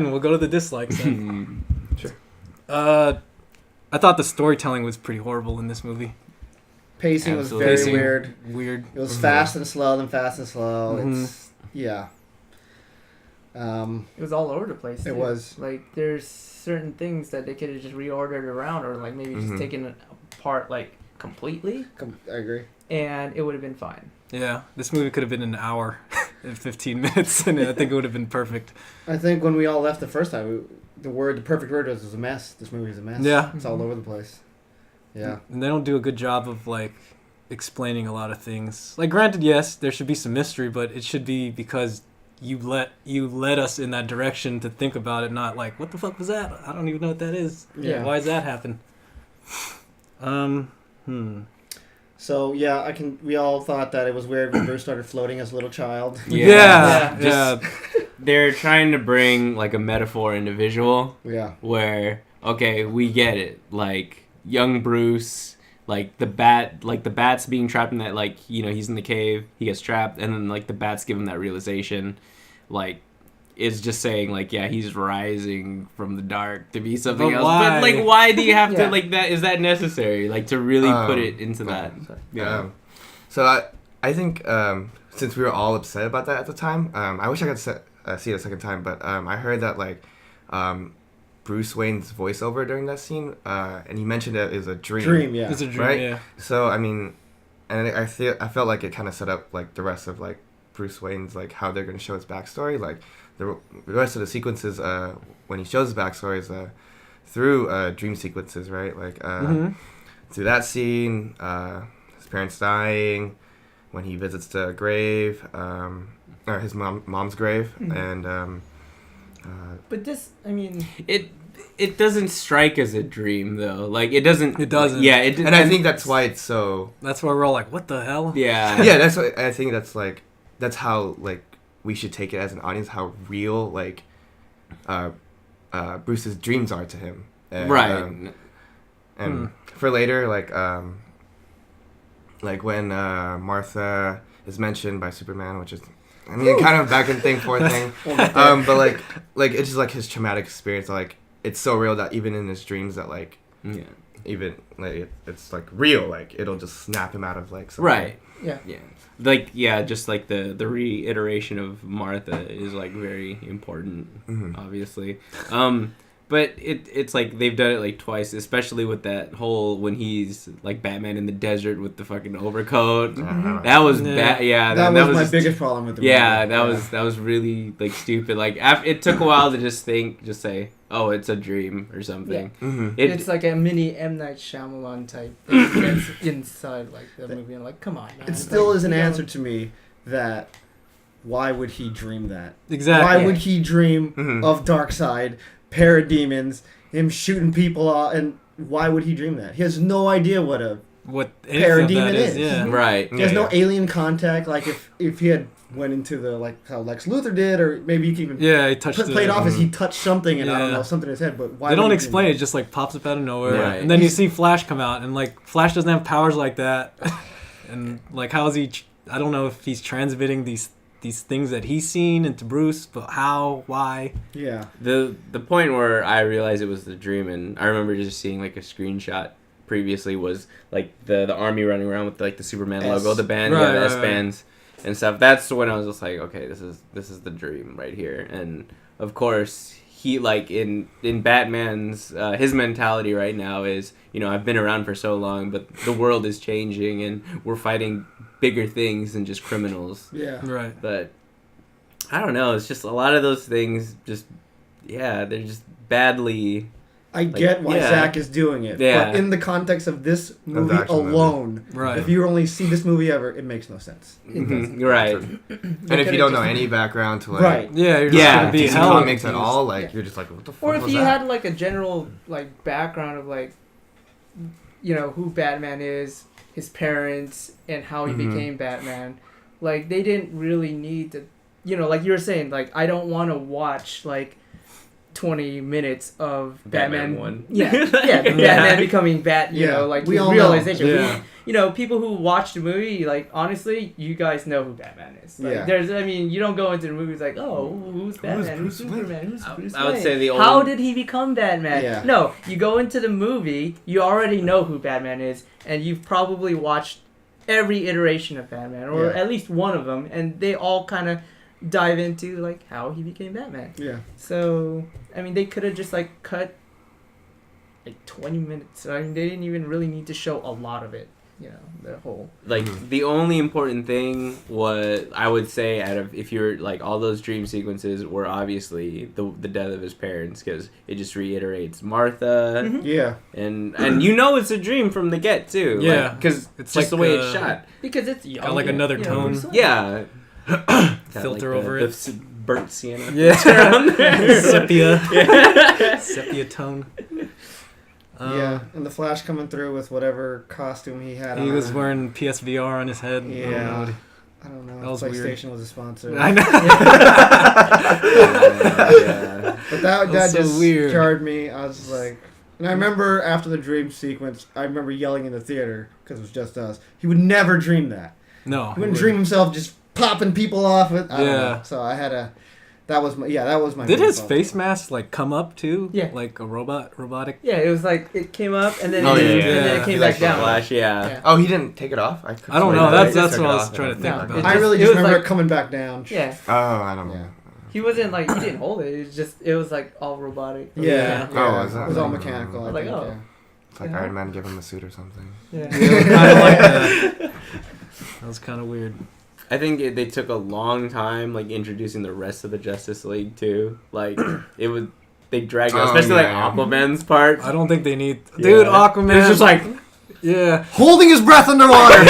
We'll go to the dislikes then. Sure. I thought the storytelling was pretty horrible in this movie. Pacing Absolutely. was very weird. Weird. It was fast and slow, then fast and slow. Mhm. It's yeah. It was all over the place. It too. was. Like there's certain things that they could have just reordered around, or like maybe just taken it apart like completely, I agree. and it would have been fine. Yeah, this movie could have been an hour and 15 minutes, and I think it would have been perfect. I think when we all left the first time, the perfect word was a mess. This movie is a mess. Yeah. It's all over the place. Yeah. And they don't do a good job of, like, explaining a lot of things. Like, granted, yes, there should be some mystery, but it should be because you led us in that direction to think about it, not like, what the fuck was that? I don't even know what that is. Yeah. Why does that happen? So yeah, we all thought that it was weird when Bruce started floating as a little child. Yeah. They're trying to bring like a metaphor into visual Yeah. where, okay, we get it. Like young Bruce, like the bat's being trapped in that, like, you know, he's in the cave, he gets trapped, and then like the bats give him that realization, like, is just saying like, yeah, he's rising from the dark to be something But else. why? But like, why do you have Yeah. to, like, that? Is that necessary? Like, to really put it into that? Yeah. So I think since we were all upset about that at the time, I wish I could see it a second time, but I heard that like Bruce Wayne's voiceover during that scene, and he mentioned that it was a dream. Dream, yeah. It's a dream, Right? yeah. So I mean, and I felt like it kind of set up like the rest of like Bruce Wayne's, like how they're gonna show his backstory. Like the rest of the sequences when he shows his backstory is through dream sequences, right? Like through that scene, his parents dying, when he visits the grave, or his mom's grave, and But this, I mean, It doesn't strike as a dream though. Like it doesn't. It doesn't. Yeah. and I think that's why it's so. That's why we're all like, what the hell? Yeah. Yeah, that's what I think. That's how like we should take it as an audience. How real like Bruce's dreams are to him. And, Right. And for later, like when Martha is mentioned by Superman, which is, I mean, kind of back and forth thing. But like it's just like his traumatic experience. Like it's so real that even in his dreams, that like even like it's like real. Like it'll just snap him out of like something. Right. yeah. Yeah. Like, yeah, just like the reiteration of Martha is like very important, obviously. But it's like they've done it like twice, especially with that whole when he's like Batman in the desert with the fucking overcoat. That was bad. Yeah, that was my just, biggest problem with the movie. Yeah, that was really like stupid. Like it took a while to just say, oh, it's a dream or something. Yeah. It's like a mini M. Night Shyamalan type thing that's inside like the movie. And like, come on, man. It still like, is an you know, answer to me that why would he dream that? Exactly. Why would he dream of Darkseid, parademons, him shooting people off, and why would he dream that? He has no idea what anything of parademon that is. Yeah. Right. He has no alien contact. Like if he had went into the like how Lex Luthor did, or maybe you can even Yeah, he touched play it off as he touched something and I don't Yeah. know, something in his head. But why? They would don't he explain dream it. It just like pops up out of nowhere, Right. and then you see Flash come out, and like Flash doesn't have powers like that, and like how is he? I don't know if he's transmitting these things that he's seen into Bruce, but how? Why? that? Yeah. The point where I realized it was the dream, and I remember just seeing like a screenshot previously, was like the army running around with like the Superman S. logo, the band, Right, the right, S bands and stuff. That's when I was just like, okay, this is the dream right here. And of course, he like in Batman's his mentality right now is, you know, I've been around for so long, but the world is changing and we're fighting bigger things than just criminals. Yeah. Right. But I don't know. It's just a lot of those things. Just they're just badly. I get why yeah. Zach is doing it, Yeah. but in the context of this movie action movie. alone, Right. if you only see this movie ever, it makes no sense. Right. And if you don't know any background to like Right. Yeah. You're just Yeah, gonna be DC hell comics at confused. all, like Yeah. you're just like, what the fuck Or if was you that? had like a general like background of like, you know, who Batman is, his parents, and how he became Batman, like they didn't really need to, you know, like you were saying, like I don't want to watch like 20 minutes of Batman Batman. one. Yeah, Batman becoming you know, like we his all know. realization. Yeah. You know, people who watch the movie, like, honestly, you guys know who Batman is. Like, Yeah. I mean, you don't go into the movies like, oh, who's Batman? Who's Bruce Wayne? Superman? Who's Bruce I would Wayne? say the How only- did he become Batman? Yeah. No, you go into the movie, you already know who Batman is, and you've probably watched every iteration of Batman, or Yeah. at least one of them, and they all kind of dive into, like, how he became Batman. Yeah. So, I mean, they could have just, like, cut, like, 20 minutes. I mean, they didn't even really need to show a lot of it, you know, the whole... Like the only important thing was, I would say, out of if you're like all those dream sequences were obviously the death of his parents, because it just reiterates Martha, Mhm. Yeah. and you know it's a dream from the get too. Yeah. because It's it's just like the way the- it's shot. Because it's young. like another you know, tone. Bruce Wayne. Yeah, Filter like over the it. burnt sienna. Yeah. on there. Sepia. Yeah. Sepia tone. Yeah. And the Flash coming through with whatever costume he had He on. was wearing PSVR on his head. Yeah. I don't know. That was PlayStation weird. was a sponsor. I know. Yeah. But that That's so just weird. jarred me. I was like, and I remember after the dream sequence, I remember yelling in the theater because it was just us. He would never dream that. No. He wouldn't dream himself just popping people off. I don't Yeah. know. So I had a. That was my. Yeah, that was my. Did main his fault. face mask like come up too? Yeah. Like a robotic. Yeah, it was like, it came up, and then, Oh, and yeah, then yeah. it came He back likes down. Flash, yeah. Yeah. Oh, he didn't take it off. I don't know. He That's took what it I was off, trying to think No, about. it I really It just was remember like- it coming back down. Yeah. Oh, I don't know. Yeah. He wasn't like, he didn't hold it. It was like all robotic. Yeah. Oh, is that- It was all mechanical. I Like, think, oh. yeah. It's like Yeah. Iron Man gave him a suit or something. Yeah. Kind of like that. That was kind of weird. I think they took a long time, like introducing the rest of the Justice League too. Like it was, they dragged it, Oh, especially yeah. like Aquaman's part. I don't think they need. Yeah. Dude, Aquaman. It's just like Yeah. Holding his breath underwater.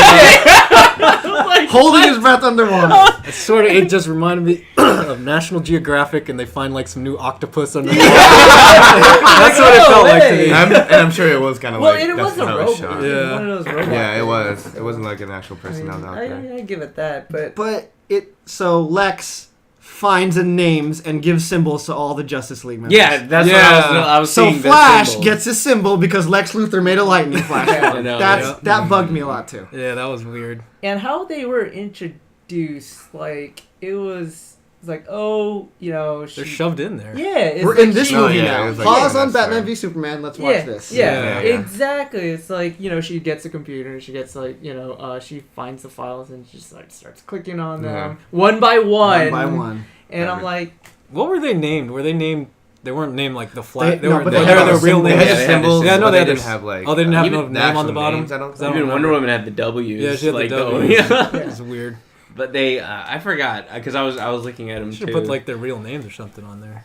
Holding his breath underwater. It's sort of. It just reminded me of National Geographic, and they find like some new octopus under the water. That's what it felt like to me. And I'm sure it was kind of Well, like it that's was a how it robot. shot. Yeah. One of those robots. Yeah, it was. It wasn't like an actual I person that was out there. I give it that, but But so Lex finds and names and gives symbols to all the Justice League members. yeah, that's Yeah. what I was So seeing. the Flash symbols. gets his symbol because Lex Luthor made a lightning flash. I know, That bugged me a lot too. Yeah, that was weird. and how they were introduced, like it was like, oh, you know, They're shoved in there. yeah, it's We're like in this she- movie yeah, now. it was like, Pause yeah, on that's Batman right. v Superman. Let's watch Yeah, this. yeah, Yeah. exactly. It's like, you know, she gets a computer, she gets like, you know, she finds the files and she just like starts clicking on them one by one. One by one. And I'm like, What were they named? Were they named? They weren't named like the flat. They no, were. but They they had had their a real symbol. They names. had Yeah, the symbols, Yeah, no, but they they had didn't their- have like. Oh, they didn't have even no the name on actual the bottom. names, I don't Is that Even what Wonder remember? Woman had the W's. Yeah, she had like the the W. yeah. It was weird. But they, I forgot because I was looking at them Should too. have put like their real names or something on there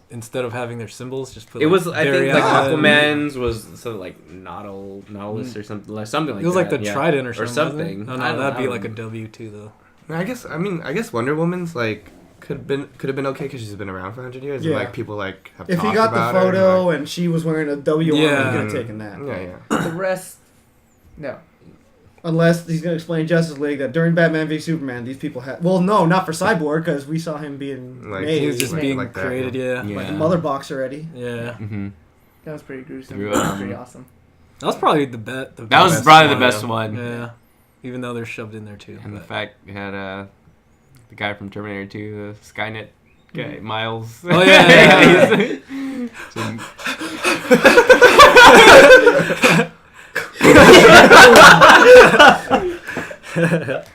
instead of having their symbols. Just put. It like, was, I think, like Darien. Aquaman's was something like Nautilus or something like It was like the that, yeah. Trident or something. wasn't it? something. Oh I no, don't that'd be know. like a W too though. I guess Wonder Woman's like could have been okay because she's been around for 100 years. Yeah. And, like people like have If he talked got the about her, photo and, and she was wearing a W on, Yeah. he could have taken that. yeah. the rest, no. Unless he's going to explain Justice League that during Batman v Superman, these people had. Well, no, not for Cyborg because we saw him being Like, made. He was just like, being like that, created. Yeah. Yeah. like a mother box already. Yeah. Mm-hmm. That was pretty gruesome. Through, That was pretty awesome. That was probably the best. That was best probably the one, best yeah. one. Yeah. Even though they're shoved in there too. And the but- fact it had the guy from Terminator 2, the Skynet guy, Miles. Oh, yeah. He's-